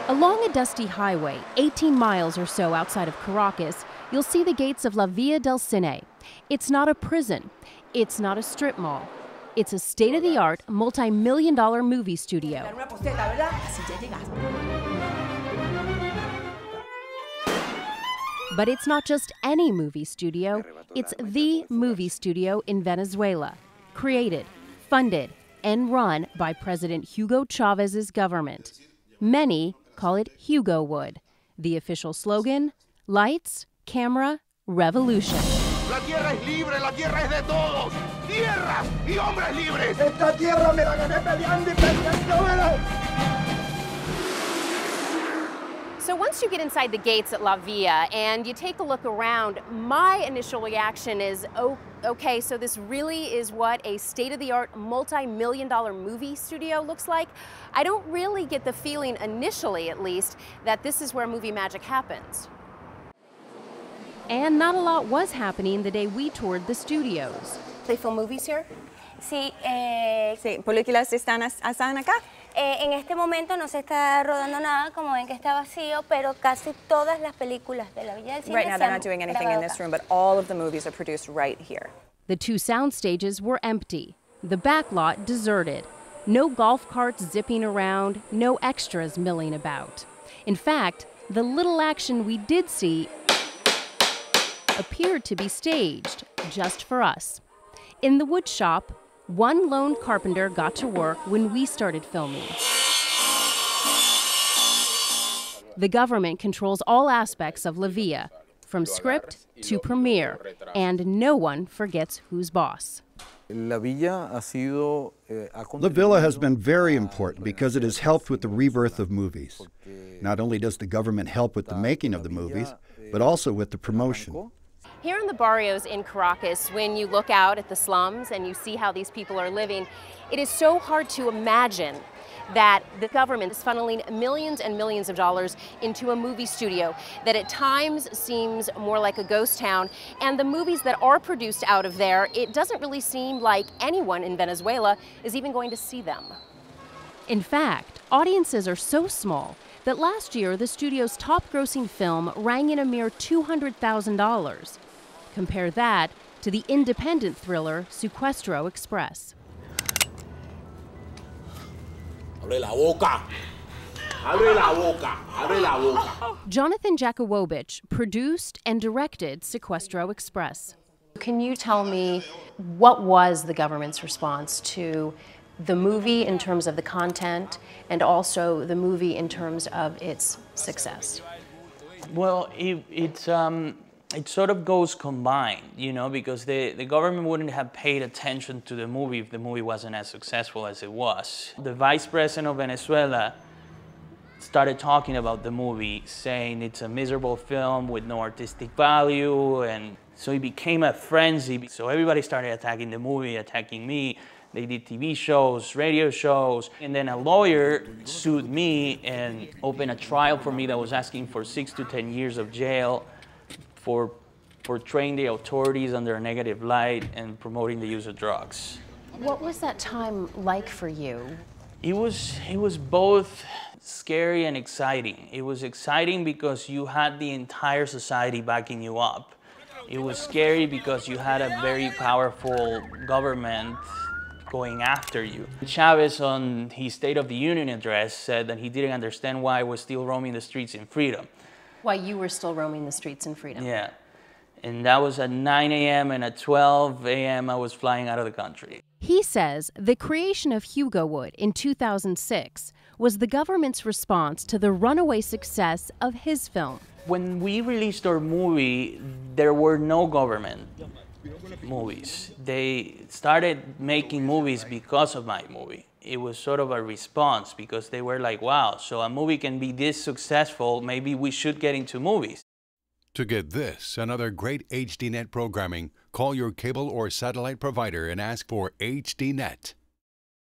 Along a dusty highway, 18 miles or so outside of Caracas, you'll see the gates of La Villa del Cine. It's not a prison. It's not a strip mall. It's a state-of-the-art, multi-million-dollar movie studio. But it's not just any movie studio. It's the movie studio in Venezuela, created, funded, and run by President Hugo Chavez's government. Many call it Hugowood. The official slogan: lights, camera, revolution. La tierra es libre, la tierra es de todos. Tierras y hombres libres. Esta tierra me la gané peleando y peleando. So once you get inside the gates at La Villa and you take a look around, my initial reaction is, oh, okay, so this really is what a state-of-the-art, multi-million-dollar movie studio looks like. I don't really get the feeling, initially at least, that this is where movie magic happens. And not a lot was happening the day we toured the studios. They film movies here? Sí, sí, películas están acá. En este momento no se está rodando nada, como ven que está vacío, pero casi todas las películas de la Villa del Cine. Right now they're not doing anything in this room, but all of the movies are produced right here. The two sound stages were empty, the back lot deserted. No golf carts zipping around, no extras milling about. In fact, the little action we did see appeared to be staged just for us. In the wood shop, one lone carpenter got to work when we started filming. The government controls all aspects of La Villa, from script to premiere, and no one forgets who's boss. La Villa has been very important because it has helped with the rebirth of movies. Not only does the government help with the making of the movies, but also with the promotion. Here in the barrios in Caracas, when you look out at the slums and you see how these people are living, it is so hard to imagine that the government is funneling millions and millions of dollars into a movie studio that at times seems more like a ghost town. And the movies that are produced out of there, it doesn't really seem like anyone in Venezuela is even going to see them. In fact, audiences are so small that last year the studio's top-grossing film rang in a mere $200,000. Compare that to the independent thriller Sequestro Express. Abre la boca. Abre la boca. Abre la boca. Jonathan Jakowowicz produced and directed Sequestro Express. Can you tell me what was the government's response to the movie in terms of the content and also the movie in terms of its success? Well, it sort of goes combined, you know, because the government wouldn't have paid attention to the movie if the movie wasn't as successful as it was. The vice president of Venezuela started talking about the movie, saying it's a miserable film with no artistic value, and so it became a frenzy. So everybody started attacking the movie, attacking me. They did TV shows, radio shows, and then a lawyer sued me and opened a trial for me that was asking for 6 to 10 years of jail for portraying the authorities under a negative light and promoting the use of drugs. What was that time like for you? It was both scary and exciting. It was exciting because you had the entire society backing you up. It was scary because you had a very powerful government going after you. Chavez, on his State of the Union address, said that he didn't understand why I was still roaming the streets in freedom. Why you were still roaming the streets in freedom? Yeah, and that was at 9 a.m. and at 12 a.m. I was flying out of the country. He says the creation of Hugowood in 2006 was the government's response to the runaway success of his film. When we released our movie, there were no government movies. They started making movies because of my movie. It was sort of a response because they were like, wow, so a movie can be this successful, maybe we should get into movies. To get this and other great HDNet programming, call your cable or satellite provider and ask for HDNet.